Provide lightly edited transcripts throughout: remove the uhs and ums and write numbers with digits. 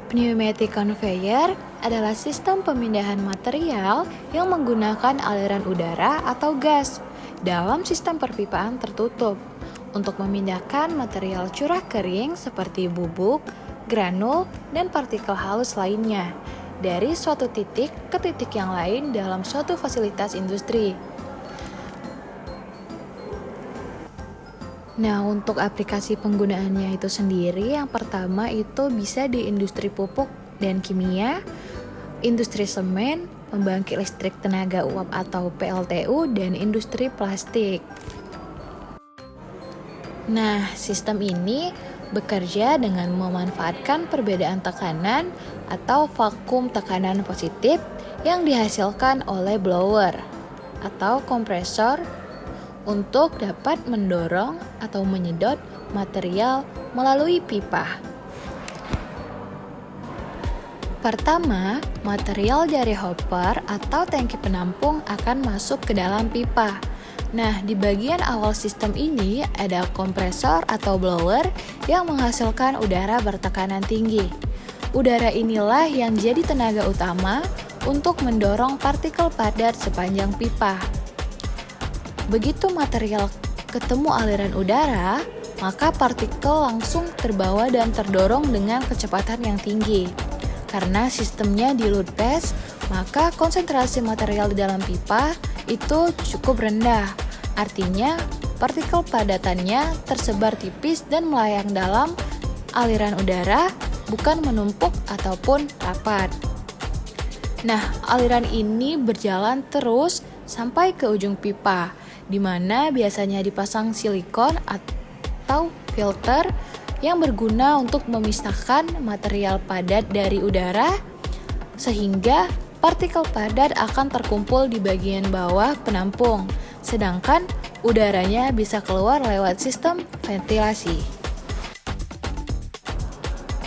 Pneumatic conveyor adalah sistem pemindahan material yang menggunakan aliran udara atau gas dalam sistem perpipaan tertutup untuk memindahkan material curah kering seperti bubuk, granul, dan partikel halus lainnya dari suatu titik ke titik yang lain dalam suatu fasilitas industri. Nah, untuk aplikasi penggunaannya itu sendiri, yang pertama itu bisa di industri pupuk dan kimia, industri semen, pembangkit listrik tenaga uap atau PLTU, dan industri plastik. Nah, sistem ini bekerja dengan memanfaatkan perbedaan tekanan atau vakum tekanan positif yang dihasilkan oleh blower atau kompresor untuk dapat mendorong atau menyedot material melalui pipa. Pertama, material dari hopper atau tangki penampung akan masuk ke dalam pipa. Nah, di bagian awal sistem ini ada kompresor atau blower yang menghasilkan udara bertekanan tinggi. Udara inilah yang jadi tenaga utama untuk mendorong partikel padat sepanjang pipa. Begitu material ketemu aliran udara, maka partikel langsung terbawa dan terdorong dengan kecepatan yang tinggi. Karena sistemnya di load pass, maka konsentrasi material di dalam pipa itu cukup rendah. Artinya, partikel padatannya tersebar tipis dan melayang dalam aliran udara, bukan menumpuk ataupun rapat. Nah, aliran ini berjalan terus sampai ke ujung pipa, di mana biasanya dipasang silikon atau filter yang berguna untuk memisahkan material padat dari udara, sehingga partikel padat akan terkumpul di bagian bawah penampung, sedangkan udaranya bisa keluar lewat sistem ventilasi.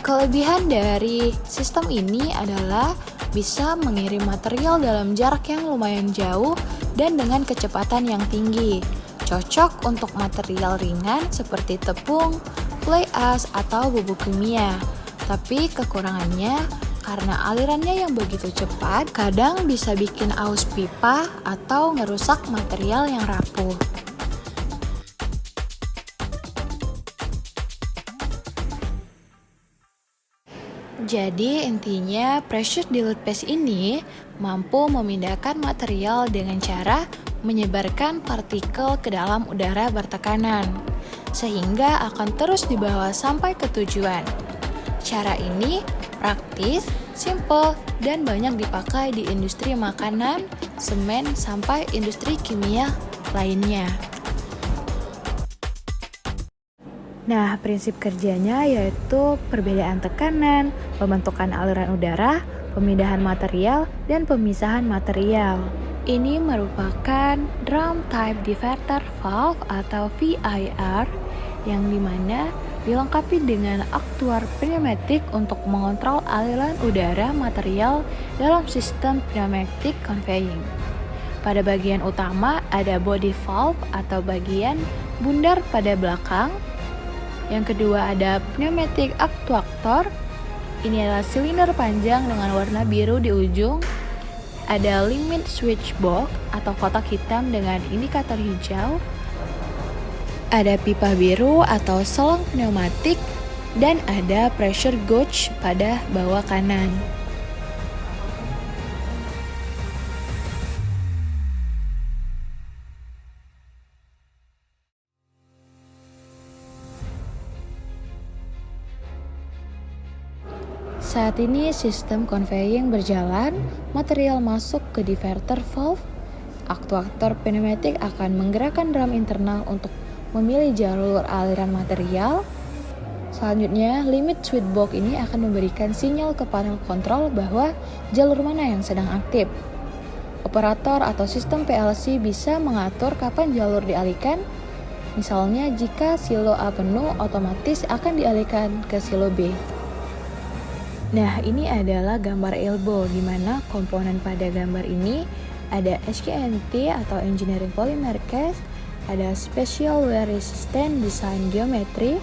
Kelebihan dari sistem ini adalah bisa mengirim material dalam jarak yang lumayan jauh dan dengan kecepatan yang tinggi. Cocok untuk material ringan seperti tepung, fly ash, atau bubuk kimia. Tapi kekurangannya, karena alirannya yang begitu cepat, kadang bisa bikin aus pipa atau ngerusak material yang rapuh. Jadi intinya pressure dilute pass ini mampu memindahkan material dengan cara menyebarkan partikel ke dalam udara bertekanan, sehingga akan terus dibawa sampai ke tujuan. Cara ini praktis, simple, dan banyak dipakai di industri makanan, semen, sampai industri kimia lainnya. Nah, prinsip kerjanya yaitu perbedaan tekanan, pembentukan aliran udara, pemindahan material, dan pemisahan material. Ini merupakan Drum Type Diverter Valve atau VIR yang dimana dilengkapi dengan aktuar pneumatik untuk mengontrol aliran udara material dalam sistem pneumatic conveying. Pada bagian utama ada body valve atau bagian bundar pada belakang. Yang kedua ada pneumatic actuator. Ini adalah silinder panjang dengan warna biru di ujung. Ada limit switch box atau kotak hitam dengan indikator hijau. Ada pipa biru atau selang pneumatik dan ada pressure gauge pada bawah kanan. Saat ini sistem conveying berjalan, material masuk ke diverter valve. Aktuator pneumatik akan menggerakkan drum internal untuk memilih jalur aliran material. Selanjutnya, limit switch box ini akan memberikan sinyal ke panel kontrol bahwa jalur mana yang sedang aktif. Operator atau sistem PLC bisa mengatur kapan jalur dialihkan. Misalnya, jika silo A penuh, otomatis akan dialihkan ke silo B. Nah, ini adalah gambar elbow, di mana komponen pada gambar ini ada HKNT atau Engineering Polymer Cast, ada Special Wear Resistant Design Geometry,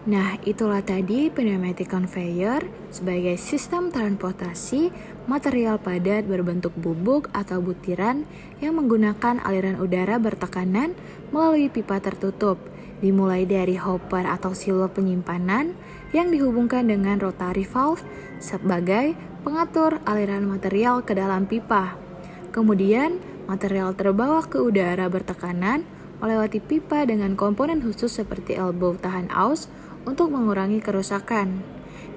Nah, itulah tadi pneumatic conveyor sebagai sistem transportasi material padat berbentuk bubuk atau butiran yang menggunakan aliran udara bertekanan melalui pipa tertutup, dimulai dari hopper atau silo penyimpanan yang dihubungkan dengan rotary valve sebagai pengatur aliran material ke dalam pipa. Kemudian, material terbawa ke udara bertekanan melewati pipa dengan komponen khusus seperti elbow tahan aus untuk mengurangi kerusakan.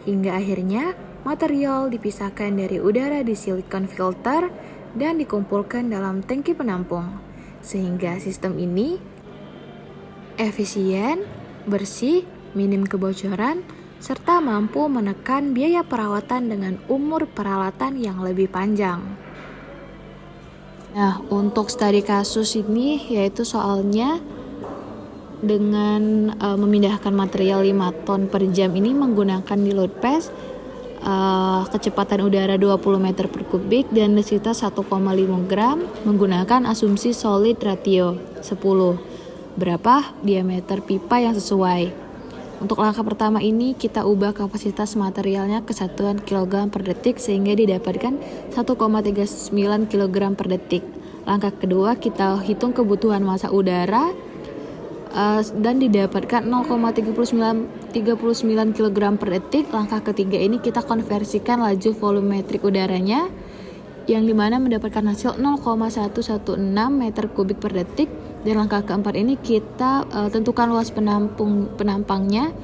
Hingga akhirnya, material dipisahkan dari udara di silicon filter dan dikumpulkan dalam tangki penampung. Sehingga sistem ini efisien, bersih, minim kebocoran, serta mampu menekan biaya perawatan dengan umur peralatan yang lebih panjang. Nah, untuk studi kasus ini yaitu soalnya dengan memindahkan material 5 ton per jam ini menggunakan di load pass kecepatan udara 20 meter per kubik dan densitas 1,5 gram menggunakan asumsi solid ratio 10. Berapa diameter pipa yang sesuai? Untuk langkah pertama ini kita ubah kapasitas materialnya ke satuan kilogram per detik sehingga didapatkan 1,39 kg per detik. Langkah kedua kita hitung kebutuhan massa udara dan didapatkan 0,39 kg per detik. Langkah ketiga ini kita konversikan laju volumetrik udaranya yang dimana mendapatkan hasil 0,116 meter kubik per detik. Dan langkah keempat ini kita tentukan luas penampangnya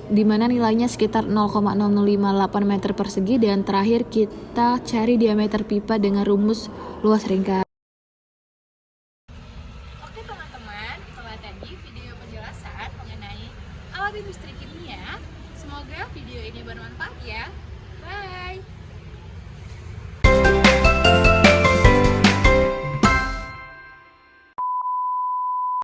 dimana nilainya sekitar 0,0058 meter persegi. Dan terakhir kita cari diameter pipa dengan rumus luas ringkas. Oke teman-teman, itulah tadi video penjelasan mengenai alat industri kimia. Semoga video ini bermanfaat ya. Bye!